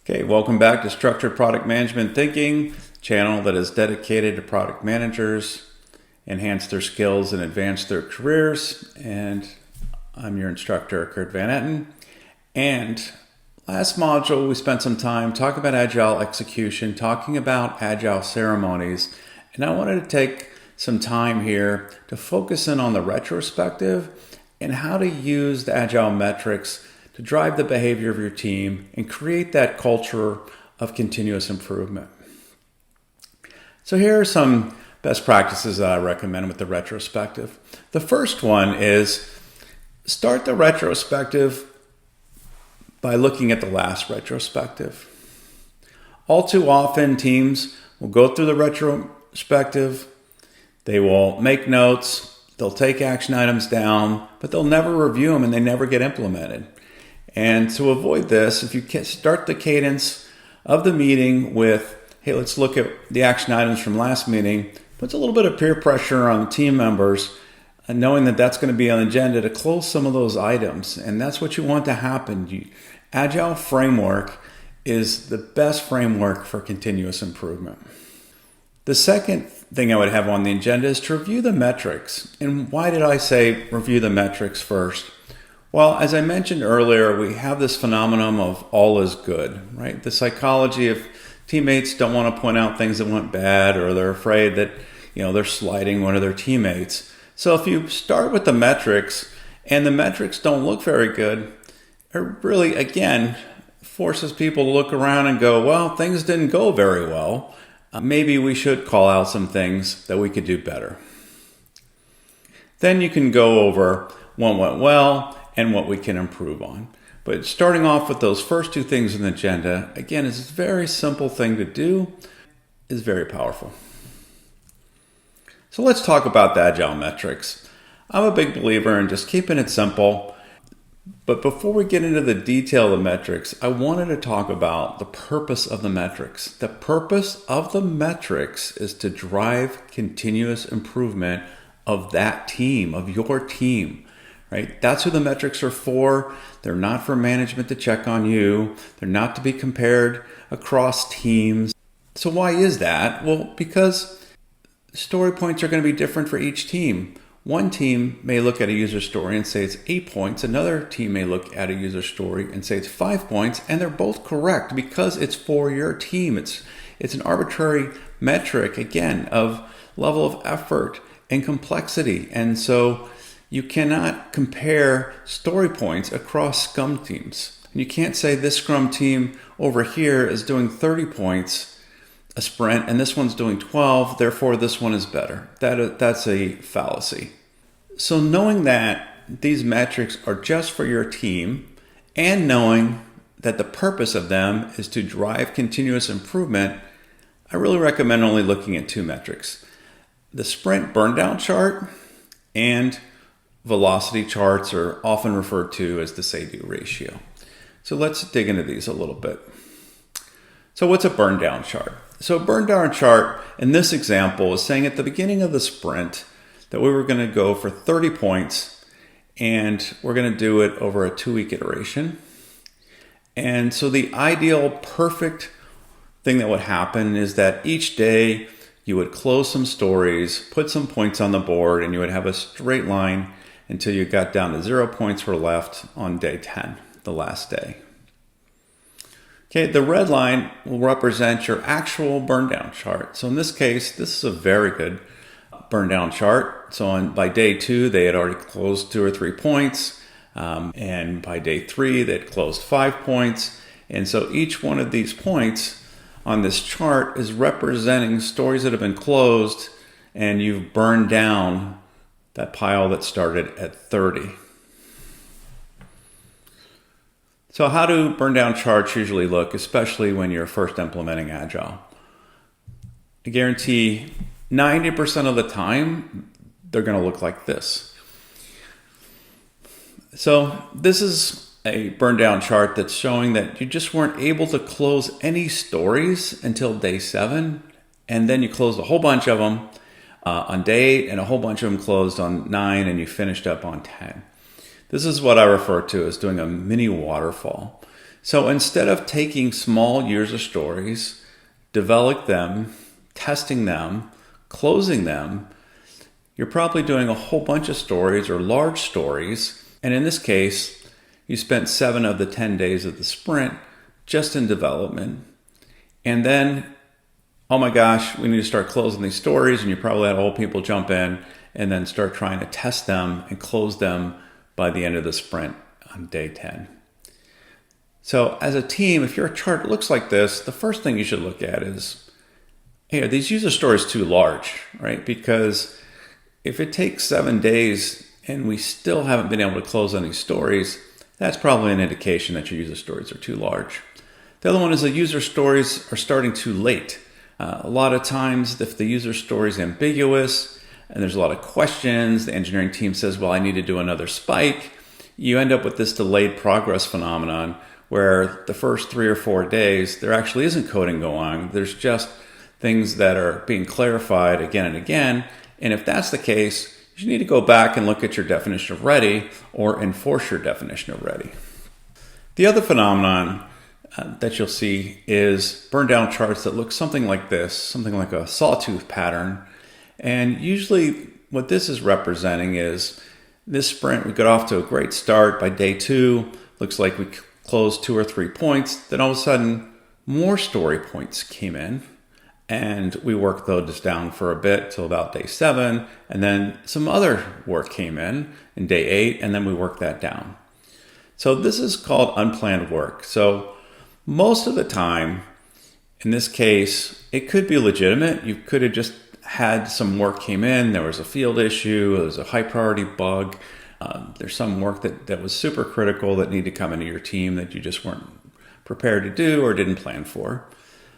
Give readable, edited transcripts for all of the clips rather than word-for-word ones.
Okay, welcome back to Structured Product Management Thinking, channel that is dedicated to product managers, enhance their skills and advance their careers. And I'm your instructor, Kurt Van Etten. And last module, we spent some time talking about Agile execution, talking about Agile ceremonies. And I wanted to take some time here to focus in on the retrospective and how to use the Agile metrics to drive the behavior of your team and create that culture of continuous improvement. So here are some best practices that I recommend with the retrospective. The first one is start the retrospective by looking at the last retrospective. All too often, teams will go through the retrospective, they will make notes, they'll take action items down, but they'll never review them and they never get implemented. And to avoid this, if you start the cadence of the meeting with, hey, let's look at the action items from last meeting, puts a little bit of peer pressure on team members, and knowing that that's going to be on the agenda to close some of those items. And that's what you want to happen. Agile framework is the best framework for continuous improvement. The second thing I would have on the agenda is to review the metrics. And why did I say review the metrics first? Well, as I mentioned earlier, we have this phenomenon of all is good, right? The psychology of teammates don't want to point out things that went bad, or they're afraid that, they're slighting one of their teammates. So if you start with the metrics and the metrics don't look very good, it really, again, forces people to look around and go, well, things didn't go very well. Maybe we should call out some things that we could do better. Then you can go over what went well and what we can improve on. But starting off with those first two things on the agenda, again, is a very simple thing to do, is very powerful. So let's talk about the Agile metrics. I'm a big believer in just keeping it simple. But before we get into the detail of the metrics, I wanted to talk about the purpose of the metrics. The purpose of the metrics is to drive continuous improvement of that team, of your team. Right? That's who the metrics are for. They're not for management to check on you. They're not to be compared across teams. So why is that? Well, because story points are going to be different for each team. One team may look at a user story and say it's 8 points. Another team may look at a user story and say it's 5 points. And they're both correct because it's for your team. It's an arbitrary metric, again, of level of effort and complexity. And so you cannot compare story points across Scrum teams. And you can't say this Scrum team over here is doing 30 points a sprint and this one's doing 12, therefore this one is better. That's a fallacy. So knowing that these metrics are just for your team and knowing that the purpose of them is to drive continuous improvement, I really recommend only looking at two metrics. The sprint burn down chart and velocity charts are often referred to as the say-do ratio. So let's dig into these a little bit. So what's a burn down chart? So a burn down chart in this example is saying at the beginning of the sprint that we were going to go for 30 points and we're going to do it over a 2-week iteration. And so the ideal perfect thing that would happen is that each day you would close some stories, put some points on the board, and you would have a straight line until you got down to 0 points were left on day 10, the last day. Okay, the red line will represent your actual burn down chart. So in this case, this is a very good burn down chart. So by day 2, they had already closed 2 or 3 points. And by day 3, they had closed 5 points. And so each one of these points on this chart is representing stories that have been closed and you've burned down that pile that started at 30. So how do burn down charts usually look, especially when you're first implementing Agile? I guarantee 90% of the time, they're going to look like this. So this is a burn down chart that's showing that you just weren't able to close any stories until day 7, and then you closed a whole bunch of them on day 8, and a whole bunch of them closed on 9, and you finished up on 10. This is what I refer to as doing a mini waterfall. So instead of taking small user stories, developing them, testing them, closing them, you're probably doing a whole bunch of stories or large stories. And in this case, you spent 7 of the 10 days of the sprint just in development. And then, oh my gosh, we need to start closing these stories. And you probably had all people jump in and then start trying to test them and close them by the end of the sprint on day 10. So as a team, if your chart looks like this, the first thing you should look at is, hey, are these user stories too large, right? Because if it takes 7 days and we still haven't been able to close on these stories, that's probably an indication that your user stories are too large. The other one is the user stories are starting too late. A lot of times, if the user story is ambiguous and there's a lot of questions, the engineering team says, well, I need to do another spike. You end up with this delayed progress phenomenon where the first 3 or 4 days, there actually isn't coding going on. There's just things that are being clarified again and again. And if that's the case, you need to go back and look at your definition of ready or enforce your definition of ready. The other phenomenon that you'll see is burn down charts that look something like this, something like a sawtooth pattern. And usually what this is representing is this sprint, we got off to a great start. By day 2, looks like we closed 2 or 3 points. Then all of a sudden, more story points came in. And we worked those down for a bit till about day 7. And then some other work came in day 8. And then we worked that down. So this is called unplanned work. So most of the time, in this case, it could be legitimate. You could have just had some work came in. There was a field issue. There was a high priority bug. There's some work that was super critical that needed to come into your team that you just weren't prepared to do or didn't plan for.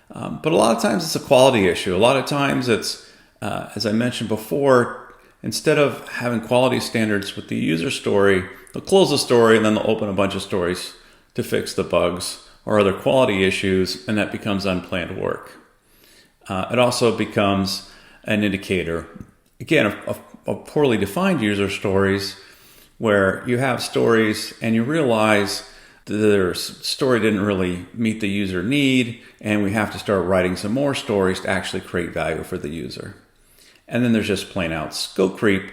But a lot of times it's a quality issue. A lot of times it's, as I mentioned before, instead of having quality standards with the user story, they'll close the story and then they'll open a bunch of stories to fix the bugs or other quality issues, and that becomes unplanned work. It also becomes an indicator, again, of poorly defined user stories where you have stories and you realize their story didn't really meet the user need, and we have to start writing some more stories to actually create value for the user. And then there's just plain out scope creep.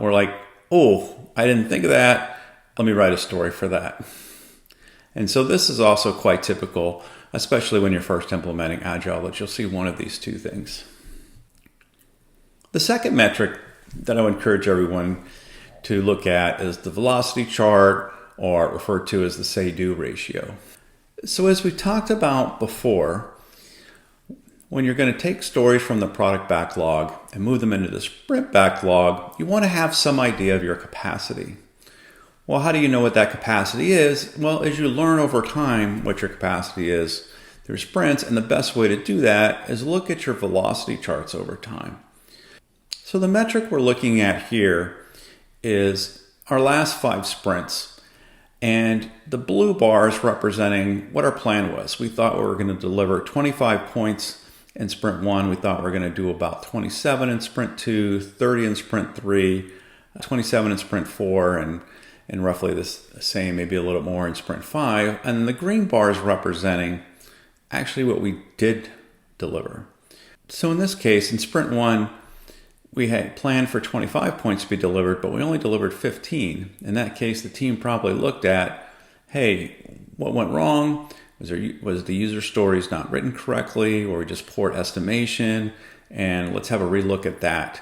We're like, oh, I didn't think of that. Let me write a story for that. And so this is also quite typical, especially when you're first implementing Agile, that you'll see one of these two things. The second metric that I would encourage everyone to look at is the velocity chart, or referred to as the say-do ratio. So as we talked about before, when you're going to take stories from the product backlog and move them into the sprint backlog, you want to have some idea of your capacity. Well, how do you know what that capacity is? Well, as you learn over time what your capacity is through sprints, and the best way to do that is look at your velocity charts over time. So the metric we're looking at here is our last 5 sprints, and the blue bars representing what our plan was. We thought we were going to deliver 25 points in sprint 1. We thought we were going to do about 27 in sprint 2, 30 in sprint 3, 27 in sprint 4, and roughly the same, maybe a little more in sprint 5. And the green bar is representing actually what we did deliver. So in this case, in sprint 1, we had planned for 25 points to be delivered, but we only delivered 15. In that case, the team probably looked at, hey, what went wrong? Was the user stories not written correctly, or just poor estimation? And let's have a relook at that.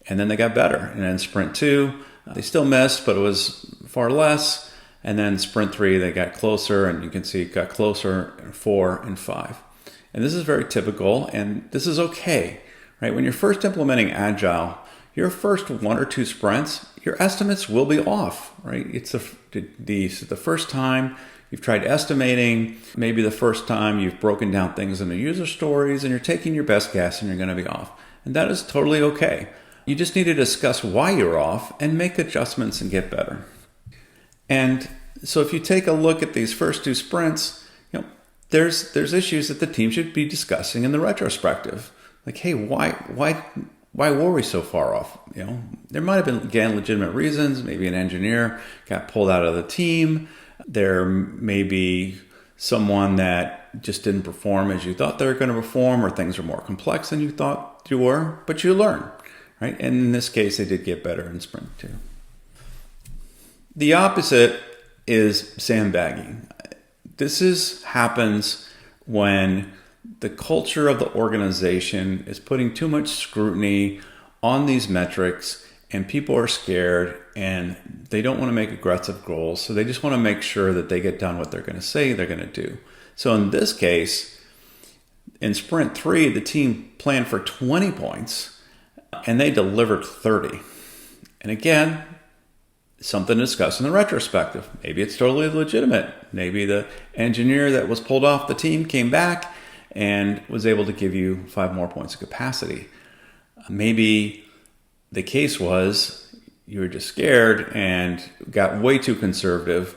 And then they got better. And then sprint 2, they still missed, but it was far less. And then sprint 3, they got closer, and you can see it got closer in 4 and 5. And this is very typical, and this is okay. Right? When you're first implementing Agile, your first 1 or 2 sprints, your estimates will be off, right? It's the first time you've tried estimating, maybe the first time you've broken down things into user stories, and you're taking your best guess and you're going to be off. And that is totally okay. You just need to discuss why you're off and make adjustments and get better. And so if you take a look at these first 2 sprints, there's issues that the team should be discussing in the retrospective. Like, hey, why were we so far off? There might have been, again, legitimate reasons. Maybe an engineer got pulled out of the team. There may be someone that just didn't perform as you thought they were going to perform, or things are more complex than you thought you were, but you learn, right? And in this case, they did get better in sprint 2. The opposite is sandbagging. Happens when the culture of the organization is putting too much scrutiny on these metrics, and people are scared and they don't want to make aggressive goals. So they just want to make sure that they get done what they're going to say they're going to do. So in this case, in sprint 3, the team planned for 20 points and they delivered 30. And again, something to discuss in the retrospective. Maybe it's totally legitimate. Maybe the engineer that was pulled off the team came back and was able to give you 5 more points of capacity. Maybe the case was you were just scared and got way too conservative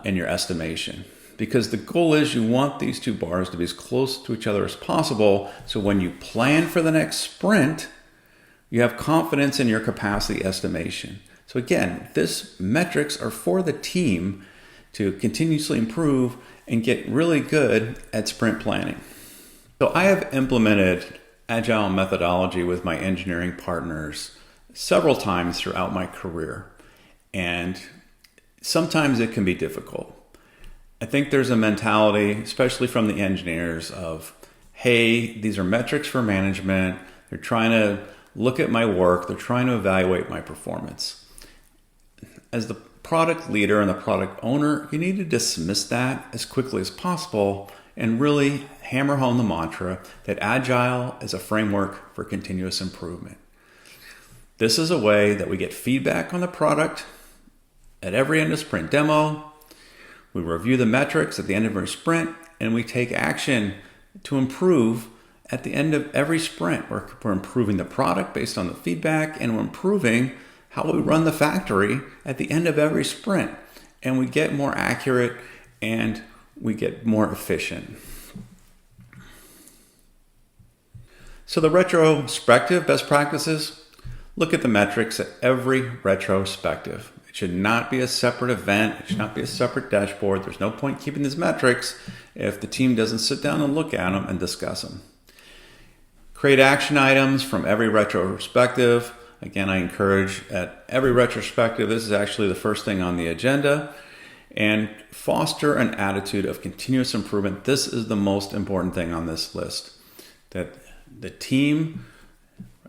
in your estimation. Because the goal is you want these 2 bars to be as close to each other as possible, so when you plan for the next sprint, you have confidence in your capacity estimation. So again, these metrics are for the team to continuously improve and get really good at sprint planning. So I have implemented Agile methodology with my engineering partners several times throughout my career, and sometimes it can be difficult. I think there's a mentality, especially from the engineers, of, hey, these are metrics for management. They're trying to look at my work. They're trying to evaluate my performance. As the product leader and the product owner, you need to dismiss that as quickly as possible and really hammer home the mantra that Agile is a framework for continuous improvement. This is a way that we get feedback on the product at every end of sprint demo. We review the metrics at the end of our sprint, and we take action to improve at the end of every sprint. We're improving the product based on the feedback, and we're improving how we run the factory at the end of every sprint. And we get more accurate and we get more efficient. So the retrospective best practices: look at the metrics at every retrospective. It should not be a separate event. It should not be a separate dashboard. There's no point keeping these metrics if the team doesn't sit down and look at them and discuss them. Create action items from every retrospective. Again, I encourage at every retrospective, this is actually the first thing on the agenda. And foster an attitude of continuous improvement. This is the most important thing on this list. That the team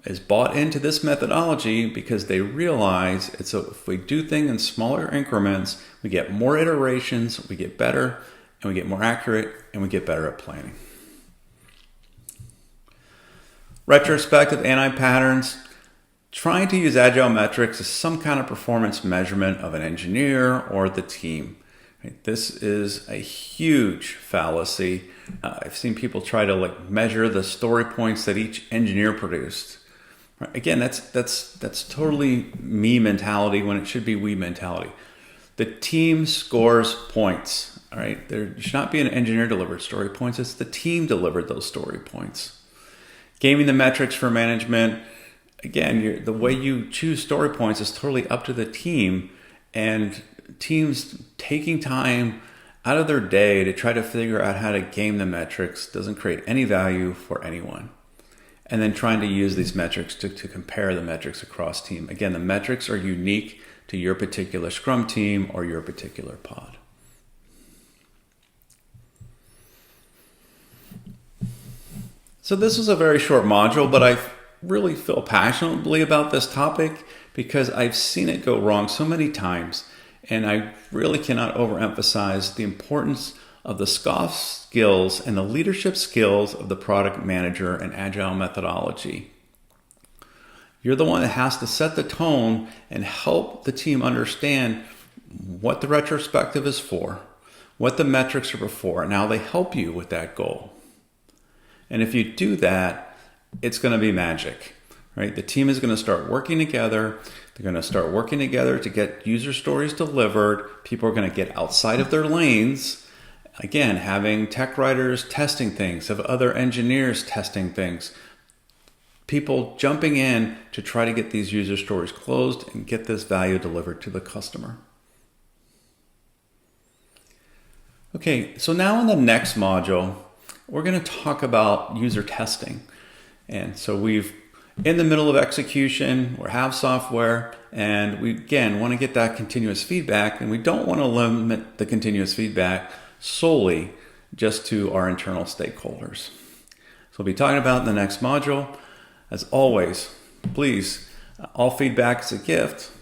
is bought into this methodology because they realize if we do things in smaller increments, we get more iterations, we get better, and we get more accurate, and we get better at planning. Retrospective anti-patterns. Trying to use Agile metrics as some kind of performance measurement of an engineer or the team. This is a huge fallacy. I've seen people try to measure the story points that each engineer produced. Again, that's totally me mentality when it should be we mentality. The team scores points. All right, there should not be an engineer delivered story points. It's the team delivered those story points. Gaming the metrics for management. Again, the way you choose story points is totally up to the team, and teams taking time out of their day to try to figure out how to game the metrics doesn't create any value for anyone. And then trying to use these metrics to compare the metrics across team. Again, the metrics are unique to your particular Scrum team or your particular pod. So this was a very short module, but I really feel passionately about this topic because I've seen it go wrong so many times, and I really cannot overemphasize the importance of the soft skills and the leadership skills of the product manager and Agile methodology. You're the one that has to set the tone and help the team understand what the retrospective is for, what the metrics are for, and how they help you with that goal. And if you do that, it's going to be magic, right? The team is going to start working together. They're going to start working together to get user stories delivered. People are going to get outside of their lanes. Again, having tech writers testing things, have other engineers testing things. People jumping in to try to get these user stories closed and get this value delivered to the customer. Okay, so now in the next module, we're going to talk about user testing. And so we've in the middle of execution, we have software, and we again want to get that continuous feedback, and we don't want to limit the continuous feedback solely just to our internal stakeholders. So we'll be talking about in the next module. As always, please, all feedback is a gift.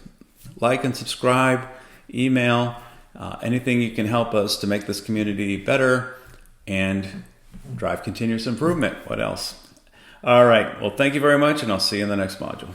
Like and subscribe, email, anything you can help us to make this community better and drive continuous improvement. What else? All right. Well, thank you very much, and I'll see you in the next module.